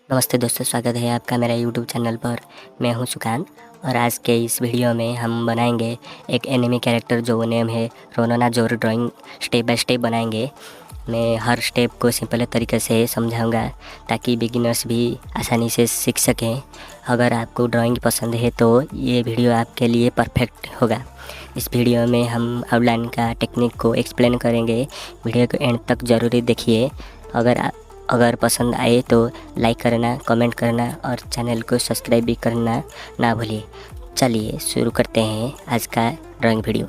नमस्ते दोस्तों, स्वागत है आपका मेरा यूट्यूब चैनल पर। मैं हूं सुकांत और आज के इस वीडियो में हम बनाएंगे एक एनिमी कैरेक्टर जो नेम है रोनोना जोरो। ड्राइंग स्टेप बाय स्टेप बनाएंगे। मैं हर स्टेप को सिंपल तरीके से समझाऊंगा ताकि बिगिनर्स भी आसानी से सीख सकें। अगर आपको ड्राइंग पसंद है तो ये वीडियो आपके लिए परफेक्ट होगा। इस वीडियो में हम आउटलाइन का टेक्निक को एक्सप्लेन करेंगे। वीडियो को एंड तक ज़रूरी देखिए। अगर पसंद आए तो लाइक करना, कमेंट करना और चैनल को सब्सक्राइब भी करना ना भूलिए। चलिए शुरू करते हैं आज का ड्राइंग वीडियो।